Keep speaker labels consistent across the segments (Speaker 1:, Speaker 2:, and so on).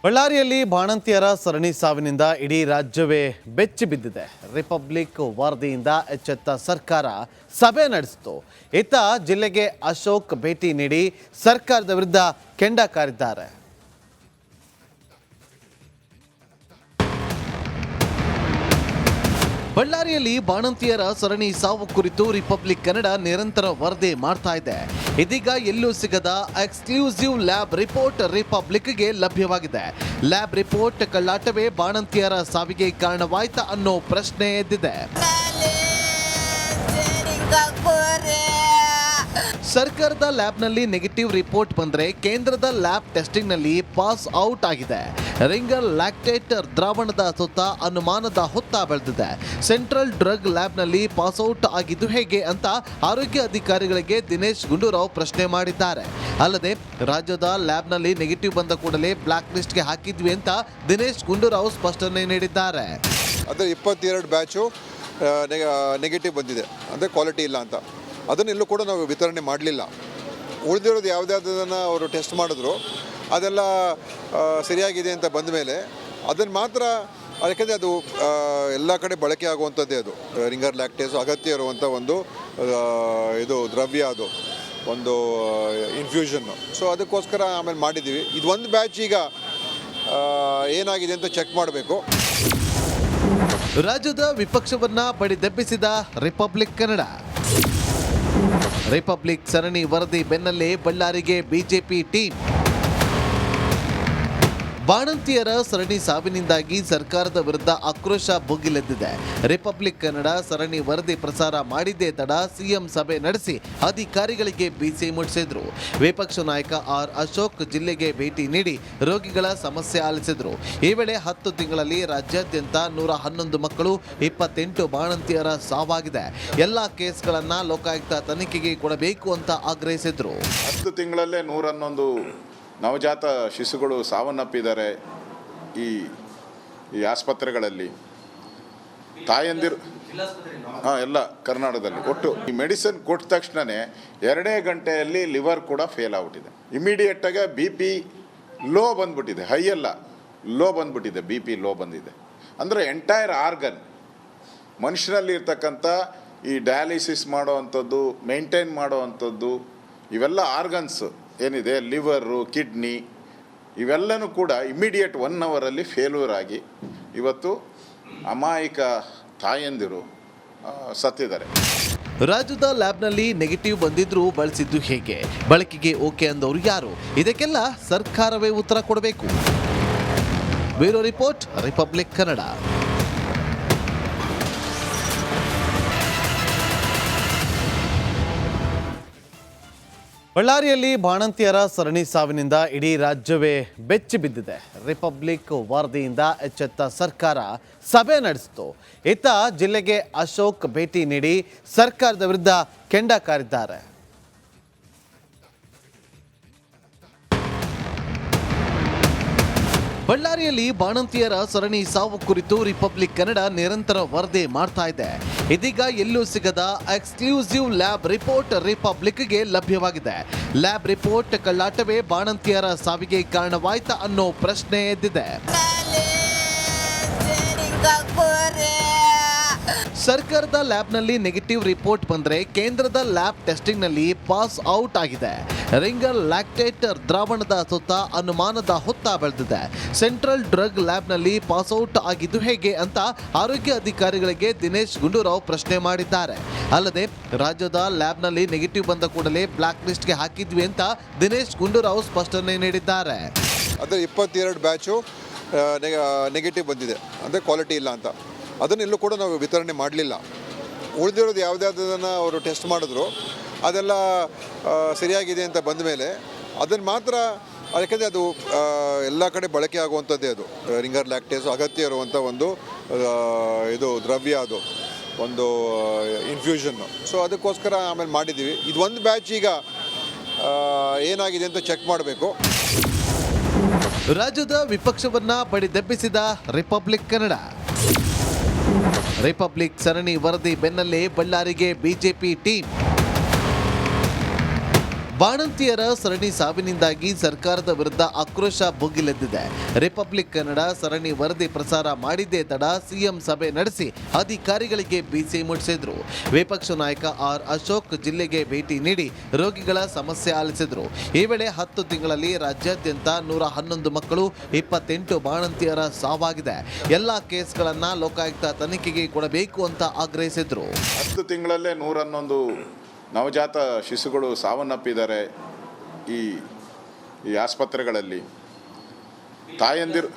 Speaker 1: ಬಳ್ಳಾರಿಯಲ್ಲಿ ಬಾಣಂತಿಯರ ಸರಣಿ ಸಾವಿನಿಂದ ಇಡೀ ರಾಜ್ಯವೇ ಬೆಚ್ಚಿ ಬಿದ್ದಿದೆ. ರಿಪಬ್ಲಿಕ್ ವರದಿಯಿಂದ ಎಚ್ಚೆತ್ತ ಸರ್ಕಾರ ಸಭೆ ನಡೆಸಿತು. ಇತ್ತ ಜಿಲ್ಲೆಗೆ ಅಶೋಕ್ ಭೇಟಿ ನೀಡಿ ಸರ್ಕಾರದ ವಿರುದ್ಧ ಕೆಂಡ ಕಾರಿದ್ದಾರೆ. ಬಳ್ಳಾರಿಯಲ್ಲಿ ಬಾಣಂತಿಯರ ಸರಣಿ ಸಾವು ಕುರಿತು ರಿಪಬ್ಲಿಕ್ ಕನ್ನಡ ನಿರಂತರ ವರದಿ ಮಾಡ್ತಾ ಇದೆ. ಇದೀಗ ಎಲ್ಲೂ ಸಿಗದ ಎಕ್ಸ್ಕ್ಲೂಸಿವ್ ಲ್ಯಾಬ್ ರಿಪೋರ್ಟ್ ರಿಪಬ್ಲಿಕ್ಗೆ ಲಭ್ಯವಾಗಿದೆ. ಲ್ಯಾಬ್ ರಿಪೋರ್ಟ್ ಕಳ್ಳಾಟವೇ ಬಾಣಂತಿಯರ ಸಾವಿಗೆ ಕಾರಣವಾಯ್ತಾ ಅನ್ನೋ ಪ್ರಶ್ನೆ ಎದ್ದಿದೆ. ಸರ್ಕಾರದ ಲ್ಯಾಬ್ನಲ್ಲಿ ನೆಗೆಟಿವ್ ರಿಪೋರ್ಟ್ ಬಂದರೆ ಕೇಂದ್ರದ ಲ್ಯಾಬ್ ಟೆಸ್ಟಿಂಗ್ನಲ್ಲಿ ಪಾಸ್ ಔಟ್ ಆಗಿದೆ. ರಿಂಗರ್ ಲ್ಯಾಕ್ಟೇಟರ್ ದ್ರಾವಣದ ಸುತ್ತ ಅನುಮಾನದ ಹೊತ್ತ ಬೆಳೆದಿದೆ. ಸೆಂಟ್ರಲ್ ಡ್ರಗ್ ಲ್ಯಾಬ್ನಲ್ಲಿ ಪಾಸ್ ಔಟ್ ಆಗಿದ್ದು ಹೇಗೆ ಅಂತ ಆರೋಗ್ಯ ಅಧಿಕಾರಿಗಳಿಗೆ ದಿನೇಶ್ ಗುಂಡೂರಾವ್ ಪ್ರಶ್ನೆ ಮಾಡಿದ್ದಾರೆ. ಅಲ್ಲದೆ ರಾಜ್ಯದ ಲ್ಯಾಬ್ನಲ್ಲಿ ನೆಗೆಟಿವ್ ಬಂದ ಕೂಡಲೇ ಬ್ಲಾಕ್ ಲಿಸ್ಟ್ಗೆ ಹಾಕಿದ್ವಿ ಅಂತ ದಿನೇಶ್ ಗುಂಡೂರಾವ್ ಸ್ಪಷ್ಟನೆ ನೀಡಿದ್ದಾರೆ.
Speaker 2: ಅಂದರೆ 22 ಬ್ಯಾಚು ನೆಗೆಟಿವ್ ಬಂದಿದೆ, ಅಂದರೆ ಕ್ವಾಲಿಟಿ ಇಲ್ಲ ಅಂತ. ಅದನ್ನೆಲ್ಲೂ ಕೂಡ ನಾವು ವಿತರಣೆ ಮಾಡಲಿಲ್ಲ. ಉಳಿದಿರೋದು ಯಾವುದ್ಯಾವುದನ್ನು ಅವರು ಟೆಸ್ಟ್ ಮಾಡಿದ್ರು ಅದೆಲ್ಲ ಸರಿಯಾಗಿದೆ ಅಂತ ಬಂದ ಮೇಲೆ ಅದನ್ನು ಮಾತ್ರ, ಯಾಕೆಂದರೆ ಅದು ಎಲ್ಲ ಕಡೆ ಬಳಕೆ ಆಗುವಂಥದ್ದೇ. ಅದು ರಿಂಗರ್ ಲ್ಯಾಕ್ಟೇಸ್ ಅಗತ್ಯ ಇರುವಂಥ ಒಂದು ಇದು ದ್ರವ್ಯ, ಅದು ಒಂದು ಇನ್ಫ್ಯೂಷನ್ನು. ಸೊ ಅದಕ್ಕೋಸ್ಕರ ಆಮೇಲೆ ಮಾಡಿದ್ದೀವಿ. ಇದು ಒಂದು ಬ್ಯಾಚ್ ಈಗ ಏನಾಗಿದೆ ಅಂತ ಚೆಕ್ ಮಾಡಬೇಕು.
Speaker 1: ರಾಜ್ಯದ ವಿಪಕ್ಷವನ್ನ ಬಡಿದೆಬ್ಬಿಸಿದ ರಿಪಬ್ಲಿಕ್ ಕನ್ನಡ. ರಿಪಬ್ಲಿಕ್ ಸರಣಿ ವರದಿ ಬೆನ್ನಲ್ಲೇ ಬಳ್ಳಾರಿಗೆ ಬಿಜೆಪಿ ಟೀಮ್. ಬಾಣಂತಿಯರ ಸರಣಿ ಸಾವಿನಿಂದಾಗಿ ಸರ್ಕಾರದ ವಿರುದ್ಧ ಆಕ್ರೋಶ ಭುಗಿಲೆದ್ದಿದೆ. ರಿಪಬ್ಲಿಕ್ ಕನ್ನಡ ಸರಣಿ ವರದಿ ಪ್ರಸಾರ ಮಾಡಿದ್ದೇ ತಡ ಸಿಎಂ ಸಭೆ ನಡೆಸಿ ಅಧಿಕಾರಿಗಳಿಗೆ ಬಿಸಿ ಮುಟ್ಟಿಸಿದ್ರು. ವಿಪಕ್ಷ ನಾಯಕ ಆರ್ ಅಶೋಕ್ ಜಿಲ್ಲೆಗೆ ಭೇಟಿ ನೀಡಿ ರೋಗಿಗಳ ಸಮಸ್ಯೆ ಆಲಿಸಿದ್ರು. ಈ ವೇಳೆ 10 ತಿಂಗಳಲ್ಲಿ ರಾಜ್ಯಾದ್ಯಂತ 111 ಮಕ್ಕಳು, 28 ಬಾಣಂತಿಯರ ಸಾವಾಗಿದೆ. ಎಲ್ಲ ಕೇಸ್ಗಳನ್ನ ಲೋಕಾಯುಕ್ತ ತನಿಖೆಗೆ ಕೊಡಬೇಕು ಅಂತ ಆಗ್ರಹಿಸಿದ್ರು.
Speaker 3: 10 ತಿಂಗಳಲ್ಲೇ 111 ನವಜಾತ ಶಿಶುಗಳು ಸಾವನ್ನಪ್ಪಿದ್ದಾರೆ ಈ ಆಸ್ಪತ್ರೆಗಳಲ್ಲಿ. ತಾಯಂದಿರು ಎಲ್ಲ ಕರ್ನಾಟಕದಲ್ಲಿ. ಒಟ್ಟು ಈ ಮೆಡಿಸಿನ್ ಕೊಟ್ಟ ತಕ್ಷಣವೇ 2 ಗಂಟೆಯಲ್ಲಿ ಲಿವರ್ ಕೂಡ ಫೇಲ್ ಆಗ್ಬಿಟ್ಟಿದೆ. ಇಮಿಡಿಯೇಟಾಗಿ BP ಲೋ ಬಂದ್ಬಿಟ್ಟಿದೆ, ಹೈ ಅಲ್ಲ, ಲೋ ಬಂದ್ಬಿಟ್ಟಿದೆ, BP ಲೋ ಬಂದಿದೆ. ಅಂದರೆ ಎಂಟೈರ್ ಆರ್ಗನ್ ಮನುಷ್ಯನಲ್ಲಿ ಇರ್ತಕ್ಕಂಥ ಈ ಡಯಾಲಿಸಿಸ್ ಮಾಡೋವಂಥದ್ದು, ಮೇಂಟೈನ್ ಮಾಡೋವಂಥದ್ದು, ಇವೆಲ್ಲ ಆರ್ಗನ್ಸ್ ಏನಿದೆ, ಲಿವರು, ಕಿಡ್ನಿ, ಇವೆಲ್ಲನೂ ಕೂಡ ಇಮಿಡಿಯೇಟ್ 1 ಅವರಲ್ಲಿ ಫೇಲ್ಯೂರ್ ಆಗಿ ಇವತ್ತು ಅಮಾಯಕ ತಾಯಂದಿರು ಸತ್ತಿದ್ದಾರೆ.
Speaker 1: ರಾಜ್ಯದ ಲ್ಯಾಬ್ನಲ್ಲಿ ನೆಗೆಟಿವ್ ಬಂದಿದ್ರೂ ಬಳಸಿದ್ದು ಹೇಗೆ, ಬಳಕೆಗೆ ಓಕೆ ಅಂದವರು ಯಾರು? ಇದಕ್ಕೆಲ್ಲ ಸರ್ಕಾರವೇ ಉತ್ತರ ಕೊಡಬೇಕು. Bureau report, republic Kannada. ಬಳ್ಳಾರಿಯಲ್ಲಿ ಬಾಣಂತಿಯರ ಸರಣಿ ಸಾವಿನಿಂದ ಇಡೀ ರಾಜ್ಯವೇ ಬೆಚ್ಚಿ ಬಿದ್ದಿದೆ. ರಿಪಬ್ಲಿಕ್ ವರದಿಯಿಂದ ಎಚ್ಚೆತ್ತ ಸರ್ಕಾರ ಸಭೆ ನಡೆಸಿತು. ಇತ್ತ ಜಿಲ್ಲೆಗೆ ಅಶೋಕ್ ಭೇಟಿ ನೀಡಿ ಸರ್ಕಾರದ ವಿರುದ್ಧ ಕೆಂಡ ಕಾರಿದ್ದಾರೆ. ಬಳ್ಳಾರಿಯಲ್ಲಿ ಬಾಣಂತಿಯರ ಸರಣಿ ಸಾವು ಕುರಿತು ರಿಪಬ್ಲಿಕ್ ಕನ್ನಡ ನಿರಂತರ ವರದಿ ಮಾಡ್ತಾ ಇದೆ. ಇದೀಗ ಎಲ್ಲೂ ಸಿಗದ ಎಕ್ಸ್ಕ್ಲೂಸಿವ್ ಲ್ಯಾಬ್ ರಿಪೋರ್ಟ್ ರಿಪಬ್ಲಿಕ್ಗೆ ಲಭ್ಯವಾಗಿದೆ. ಲ್ಯಾಬ್ ರಿಪೋರ್ಟ್ ಕಳ್ಳಾಟವೇ ಬಾಣಂತಿಯರ ಸಾವಿಗೆ ಕಾರಣವಾಯ್ತಾ ಅನ್ನೋ ಪ್ರಶ್ನೆ ಎದ್ದಿದೆ. ಸರ್ಕಾರದ ಲ್ಯಾಬ್ನಲ್ಲಿ ನೆಗೆಟಿವ್ ರಿಪೋರ್ಟ್ ಬಂದರೆ ಕೇಂದ್ರದ ಲ್ಯಾಬ್ ಟೆಸ್ಟಿಂಗ್ನಲ್ಲಿ ಪಾಸ್ ಔಟ್ ಆಗಿದೆ. ರಿಂಗರ್ ಲ್ಯಾಕ್ಟೇಟರ್ ದ್ರಾವಣದ ಸುತ್ತ ಅನುಮಾನದ ಹೊತ್ತ ಬೆಳೆದಿದೆ. ಸೆಂಟ್ರಲ್ ಡ್ರಗ್ ಲ್ಯಾಬ್ನಲ್ಲಿ ಪಾಸ್ ಔಟ್ ಆಗಿದ್ದು ಹೇಗೆ ಅಂತ ಆರೋಗ್ಯ ಅಧಿಕಾರಿಗಳಿಗೆ ದಿನೇಶ್ ಗುಂಡೂರಾವ್ ಪ್ರಶ್ನೆ ಮಾಡಿದ್ದಾರೆ. ಅಲ್ಲದೆ ರಾಜ್ಯದ ಲ್ಯಾಬ್ನಲ್ಲಿ ನೆಗೆಟಿವ್ ಬಂದ ಕೂಡಲೇ ಬ್ಲಾಕ್ ಲಿಸ್ಟ್ಗೆ ಹಾಕಿದ್ವಿ ಅಂತ ದಿನೇಶ್ ಗುಂಡೂರಾವ್ ಸ್ಪಷ್ಟನೆ ನೀಡಿದ್ದಾರೆ.
Speaker 2: ಅಂದರೆ 22 ಬ್ಯಾಚು ನೆಗೆಟಿವ್ ಬಂದಿದೆ, ಅಂದರೆ ಕ್ವಾಲಿಟಿ ಇಲ್ಲ ಅಂತ. ಅದನ್ನೆಲ್ಲೂ ಕೂಡ ನಾವು ವಿತರಣೆ ಮಾಡಲಿಲ್ಲ. ಉಳಿದಿರೋದು ಯಾವುದ್ಯಾವುದನ್ನು ಅವರು ಟೆಸ್ಟ್ ಮಾಡಿದ್ರು ಅದೆಲ್ಲ ಸರಿಯಾಗಿದೆ ಅಂತ ಬಂದ ಮೇಲೆ ಅದನ್ನು ಮಾತ್ರ, ಯಾಕೆಂದರೆ ಅದು ಎಲ್ಲ ಕಡೆ ಬಳಕೆ ಆಗುವಂಥದ್ದೇ. ಅದು ರಿಂಗರ್ ಲ್ಯಾಕ್ಟೇಸ್ ಅಗತ್ಯ ಇರುವಂಥ ಒಂದು ಇದು ದ್ರವ್ಯ, ಅದು ಒಂದು ಇನ್ಫ್ಯೂಷನ್ನು. ಸೊ ಅದಕ್ಕೋಸ್ಕರ ಆಮೇಲೆ ಮಾಡಿದ್ದೀವಿ. ಇದು ಒಂದು ಬ್ಯಾಚ್ ಈಗ ಏನಾಗಿದೆ ಅಂತ ಚೆಕ್ ಮಾಡಬೇಕು.
Speaker 1: ರಾಜ್ಯದ ವಿಪಕ್ಷವನ್ನ ಬಡಿದೆಬ್ಬಿಸಿದ ರಿಪಬ್ಲಿಕ್ ಕನ್ನಡ. ರಿಪಬ್ಲಿಕ್ ಸರಣಿ ವರದಿ ಬೆನ್ನಲ್ಲೇ ಬಳ್ಳಾರಿಗೆ ಬಿಜೆಪಿ ಟೀಮ್. ಬಾಣಂತಿಯರ ಸರಣಿ ಸಾವಿನಿಂದಾಗಿ ಸರ್ಕಾರದ ವಿರುದ್ಧ ಆಕ್ರೋಶ ಭುಗಿಲೆದ್ದಿದೆ. ರಿಪಬ್ಲಿಕ್ ಕನ್ನಡ ಸರಣಿ ವರದಿ ಪ್ರಸಾರ ಮಾಡಿದ್ದೇ ತಡ ಸಿಎಂ ಸಭೆ ನಡೆಸಿ ಅಧಿಕಾರಿಗಳಿಗೆ ಬಿಸಿ ಮುಟ್ಟಿಸಿದ್ರು. ವಿಪಕ್ಷ ನಾಯಕ ಆರ್ ಅಶೋಕ್ ಜಿಲ್ಲೆಗೆ ಭೇಟಿ ನೀಡಿ ರೋಗಿಗಳ ಸಮಸ್ಯೆ ಆಲಿಸಿದ್ರು. ಈ ವೇಳೆ 10 ತಿಂಗಳಲ್ಲಿ ರಾಜ್ಯಾದ್ಯಂತ 111 ಮಕ್ಕಳು 28 ಬಾಣಂತಿಯರ ಸಾವಾಗಿದೆ. ಎಲ್ಲಾ ಕೇಸ್ಗಳನ್ನ ಲೋಕಾಯುಕ್ತ ತನಿಖೆಗೆ ಕೊಡಬೇಕು ಅಂತ ಆಗ್ರಹಿಸಿದ್ರು.
Speaker 3: 10 ತಿಂಗಳಲ್ಲೇ 111 ನವಜಾತ ಶಿಶುಗಳು ಸಾವನ್ನಪ್ಪಿದ್ದಾರೆ. ಈ ಆಸ್ಪತ್ರೆಗಳಲ್ಲಿ ತಾಯಂದಿರು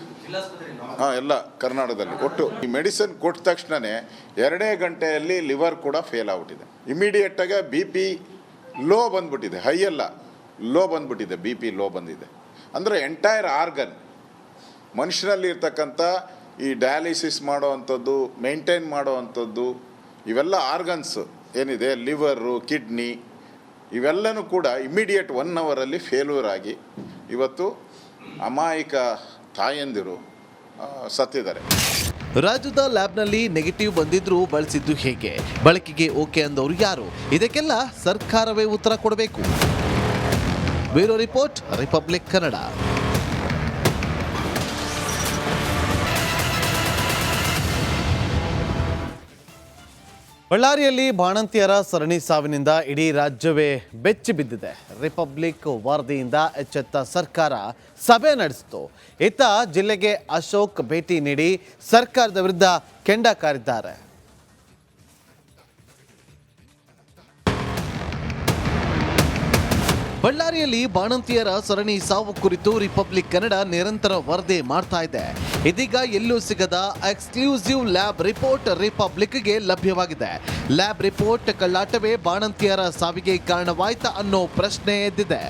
Speaker 3: ಎಲ್ಲ ಕರ್ನಾಟಕದಲ್ಲಿ ಒಟ್ಟು ಈ ಮೆಡಿಸಿನ್ ಕೊಟ್ಟ ತಕ್ಷಣವೇ 2 ಗಂಟೆಯಲ್ಲಿ ಲಿವರ್ ಕೂಡ ಫೇಲ್ ಆಗ್ಬಿಟ್ಟಿದೆ. ಇಮಿಡಿಯೇಟಾಗಿ ಬಿ ಪಿ ಲೋ ಬಂದ್ಬಿಟ್ಟಿದೆ, ಹೈ ಅಲ್ಲ ಲೋ ಬಂದ್ಬಿಟ್ಟಿದೆ, ಬಿ ಪಿ ಲೋ ಬಂದಿದೆ. ಅಂದರೆ ಎಂಟೈರ್ ಆರ್ಗನ್ ಮನುಷ್ಯನಲ್ಲಿ ಇರ್ತಕ್ಕಂಥ ಈ ಡಯಾಲಿಸಿಸ್ ಮಾಡೋ ಅಂಥದ್ದು, ಮೇಂಟೈನ್ ಮಾಡೋ ಅಂಥದ್ದು, ಇವೆಲ್ಲ ಆರ್ಗನ್ಸ್ ಏನಿದೆ, ಲಿವರು, ಕಿಡ್ನಿ, ಇವೆಲ್ಲನೂ ಕೂಡ ಇಮಿಡಿಯೇಟ್ 1 ಅವರಲ್ಲಿ ಫೇಲ್ಯೂರ್ ಆಗಿ ಇವತ್ತು ಅಮಾಯಕ ತಾಯಂದಿರು ಸತ್ತಿದ್ದಾರೆ.
Speaker 1: ರಾಜ್ಯದ ಲ್ಯಾಬ್ನಲ್ಲಿ ನೆಗೆಟಿವ್ ಬಂದಿದ್ರೂ ಬಳಸಿದ್ದು ಹೇಗೆ? ಬಳಕೆಗೆ ಓಕೆ ಅಂದವರು ಯಾರು? ಇದಕ್ಕೆಲ್ಲ ಸರ್ಕಾರವೇ ಉತ್ತರ ಕೊಡಬೇಕು. Bureau report, republic Kannada. ಬಳ್ಳಾರಿಯಲ್ಲಿ ಬಾಣಂತಿಯರ ಸರಣಿ ಸಾವಿನಿಂದ ಇಡೀ ರಾಜ್ಯವೇ ಬೆಚ್ಚಿ ಬಿದ್ದಿದೆ. ರಿಪಬ್ಲಿಕ್ ವರದಿಯಿಂದ ಎಚ್ಚೆತ್ತ ಸರ್ಕಾರ ಸಭೆ ನಡೆಸಿತು. ಇತ್ತ ಜಿಲ್ಲೆಗೆ ಅಶೋಕ್ ಭೇಟಿ ನೀಡಿ ಸರ್ಕಾರದ ವಿರುದ್ಧ ಕೆಂಡ ಕಾರಿದ್ದಾರೆ. ಬಳ್ಳಾರಿಯಲ್ಲಿ ಬಾಣಂತಿಯರ ಸರಣಿ ಸಾವು ಕುರಿತು ರಿಪಬ್ಲಿಕ್ ಕನ್ನಡ ನಿರಂತರ ವರದಿ ಮಾಡ್ತಾ ಇದೆ. ಇದೀಗ ಎಲ್ಲೂ ಸಿಗದ ಎಕ್ಸ್ಕ್ಲೂಸಿವ್ ಲ್ಯಾಬ್ ರಿಪೋರ್ಟ್ ರಿಪಬ್ಲಿಕ್ಗೆ ಲಭ್ಯವಾಗಿದೆ. ಲ್ಯಾಬ್ ರಿಪೋರ್ಟ್ ಕಳ್ಳಾಟವೇ ಬಾಣಂತಿಯರ ಸಾವಿಗೆ ಕಾರಣವಾಯ್ತಾ ಅನ್ನೋ ಪ್ರಶ್ನೆ ಎದ್ದಿದೆ.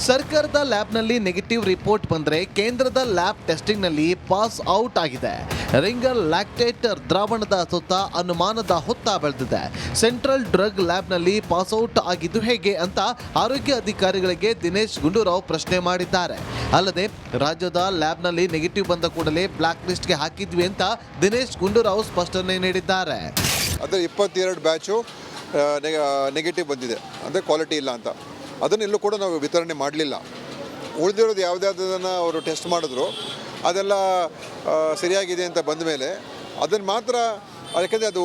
Speaker 1: ಸರ್ಕಾರದ ಲ್ಯಾಬ್ನಲ್ಲಿ ನೆಗೆಟಿವ್ ರಿಪೋರ್ಟ್ ಬಂದರೆ ಕೇಂದ್ರದ ಲ್ಯಾಬ್ ಟೆಸ್ಟಿಂಗ್ನಲ್ಲಿ ಪಾಸ್ ಔಟ್ ಆಗಿದೆ. ರಿಂಗರ್ ಲ್ಯಾಕ್ಟೇಟ್ ದ್ರಾವಣದ ಸುತ್ತ ಅನುಮಾನದ ಹೊತ್ತ ಬೆಳೆದಿದೆ. ಸೆಂಟ್ರಲ್ ಡ್ರಗ್ ಲ್ಯಾಬ್ನಲ್ಲಿ ಪಾಸ್ ಔಟ್ ಆಗಿದ್ದು ಹೇಗೆ ಅಂತ ಆರೋಗ್ಯ ಅಧಿಕಾರಿಗಳಿಗೆ ದಿನೇಶ್ ಗುಂಡೂರಾವ್ ಪ್ರಶ್ನೆ ಮಾಡಿದ್ದಾರೆ. ಅಲ್ಲದೆ ರಾಜ್ಯದ ಲ್ಯಾಬ್ನಲ್ಲಿ ನೆಗೆಟಿವ್ ಬಂದ ಕೂಡಲೇ ಬ್ಲಾಕ್ ಲಿಸ್ಟ್ಗೆ ಹಾಕಿದ್ವಿ ಅಂತ ದಿನೇಶ್ ಗುಂಡೂರಾವ್ ಸ್ಪಷ್ಟನೆ ನೀಡಿದ್ದಾರೆ.
Speaker 2: ಅಂದರೆ 22 ಬ್ಯಾಚು ನೆಗೆಟಿವ್ ಬಂದಿದೆ, ಅಂದರೆ ಕ್ವಾಲಿಟಿ ಇಲ್ಲ ಅಂತ. ಅದನ್ನೆಲ್ಲೂ ಕೂಡ ನಾವು ವಿತರಣೆ ಮಾಡಲಿಲ್ಲ. ಉಳಿದಿರೋದು ಯಾವುದ್ಯಾವುದನ್ನು ಅವರು ಟೆಸ್ಟ್ ಮಾಡಿದ್ರು ಅದೆಲ್ಲ ಸರಿಯಾಗಿದೆ ಅಂತ ಬಂದ ಮೇಲೆ ಅದನ್ನು ಮಾತ್ರ, ಯಾಕೆಂದರೆ ಅದು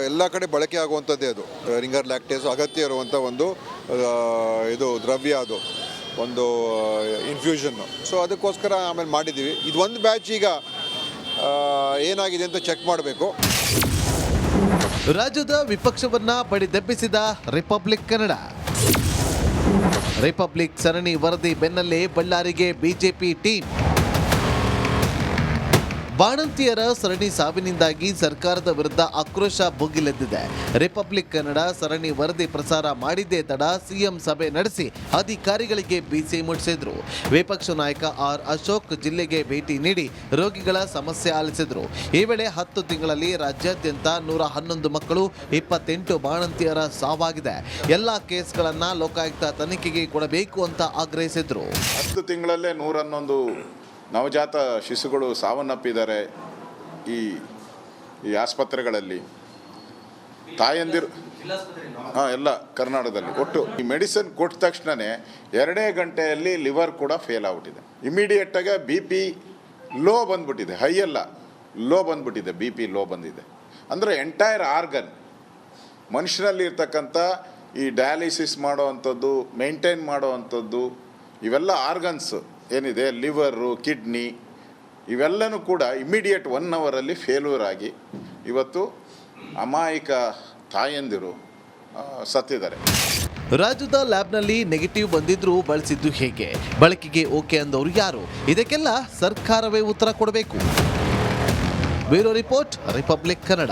Speaker 2: ಎಲ್ಲ ಕಡೆ ಬಳಕೆ ಆಗುವಂಥದ್ದೇ. ಅದು ರಿಂಗರ್ ಲ್ಯಾಕ್ಟೇಸು ಅಗತ್ಯ ಇರುವಂಥ ಒಂದು ಇದು ದ್ರವ್ಯ, ಅದು ಒಂದು ಇನ್ಫ್ಯೂಷನ್ನು. ಸೊ ಅದಕ್ಕೋಸ್ಕರ ಆಮೇಲೆ ಮಾಡಿದ್ದೀವಿ. ಇದು ಒಂದು ಬ್ಯಾಚ್ ಈಗ ಏನಾಗಿದೆ ಅಂತ ಚೆಕ್ ಮಾಡಬೇಕು.
Speaker 1: ರಾಜ್ಯದ ವಿಪಕ್ಷವನ್ನ ಬಡಿದೆಬ್ಬಿಸಿದ ರಿಪಬ್ಲಿಕ್ ಕನ್ನಡ. ರಿಪಬ್ಲಿಕ್ ಸರಣಿ ವರದಿ ಬೆನ್ನಲ್ಲೇ ಬಳ್ಳಾರಿಗೆ ಬಿಜೆಪಿ ಟೀಮ್. ಬಾಣಂತಿಯರ ಸರಣಿ ಸಾವಿನಿಂದಾಗಿ ಸರ್ಕಾರದ ವಿರುದ್ಧ ಆಕ್ರೋಶ ಭುಗಿಲೆದ್ದಿದೆ. ರಿಪಬ್ಲಿಕ್ ಕನ್ನಡ ಸರಣಿ ವರದಿ ಪ್ರಸಾರ ಮಾಡಿದ್ದೇ ತಡ ಸಿಎಂ ಸಭೆ ನಡೆಸಿ ಅಧಿಕಾರಿಗಳಿಗೆ ಬಿಸಿ ಮುಟ್ಟಿಸಿದ್ರು. ವಿಪಕ್ಷ ನಾಯಕ ಆರ್ ಅಶೋಕ್ ಜಿಲ್ಲೆಗೆ ಭೇಟಿ ನೀಡಿ ರೋಗಿಗಳ ಸಮಸ್ಯೆ ಆಲಿಸಿದ್ರು. ಈ ವೇಳೆ 10 ತಿಂಗಳಲ್ಲಿ ರಾಜ್ಯಾದ್ಯಂತ 111 ಮಕ್ಕಳು 28 ಬಾಣಂತಿಯರ ಸಾವಾಗಿದೆ. ಎಲ್ಲಾ ಕೇಸ್ಗಳನ್ನ ಲೋಕಾಯುಕ್ತ ತನಿಖೆಗೆ ಕೊಡಬೇಕು ಅಂತ ಆಗ್ರಹಿಸಿದ್ರು.
Speaker 3: 10 ತಿಂಗಳಲ್ಲೇ 111 ನವಜಾತ ಶಿಶುಗಳು ಸಾವನ್ನಪ್ಪಿದ್ದಾರೆ. ಈ ಆಸ್ಪತ್ರೆಗಳಲ್ಲಿ ತಾಯಂದಿರು ಎಲ್ಲ ಕರ್ನಾಟಕದಲ್ಲಿ ಒಟ್ಟು ಈ ಮೆಡಿಸಿನ್ ಕೊಟ್ಟ ತಕ್ಷಣವೇ 2 ಗಂಟೆಯಲ್ಲಿ ಲಿವರ್ ಕೂಡ ಫೇಲ್ ಆಗ್ಬಿಟ್ಟಿದೆ. ಇಮಿಡಿಯೇಟಾಗಿ ಬಿ ಪಿ ಲೋ ಬಂದ್ಬಿಟ್ಟಿದೆ, ಹೈ ಅಲ್ಲ ಲೋ ಬಂದ್ಬಿಟ್ಟಿದೆ, ಬಿ ಪಿ ಲೋ ಬಂದಿದೆ. ಅಂದರೆ ಎಂಟೈರ್ ಆರ್ಗನ್ ಮನುಷ್ಯನಲ್ಲಿ ಇರ್ತಕ್ಕಂಥ ಈ ಡಯಾಲಿಸಿಸ್ ಮಾಡೋ ಅಂಥದ್ದು, ಮೇಂಟೈನ್ ಮಾಡೋ ಅಂಥದ್ದು, ಇವೆಲ್ಲ ಆರ್ಗನ್ಸ್ ಏನಿದೆ, ಲಿವರು, ಕಿಡ್ನಿ, ಇವೆಲ್ಲನೂ ಕೂಡ ಇಮಿಡಿಯೇಟ್ 1 ಅವರಲ್ಲಿ ಫೇಲ್ಯೂರ್ ಆಗಿ ಇವತ್ತು ಅಮಾಯಕ ತಾಯಂದಿರು ಸತ್ತಿದ್ದಾರೆ.
Speaker 1: ರಾಜ್ಯದ ಲ್ಯಾಬ್ನಲ್ಲಿ ನೆಗೆಟಿವ್ ಬಂದಿದ್ರೂ ಬಳಸಿದ್ದು ಹೇಗೆ? ಬಳಕೆಗೆ ಓಕೆ ಅಂದವರು ಯಾರು? ಇದಕ್ಕೆಲ್ಲ ಸರ್ಕಾರವೇ ಉತ್ತರ ಕೊಡಬೇಕು. Bureau report, republic Kannada.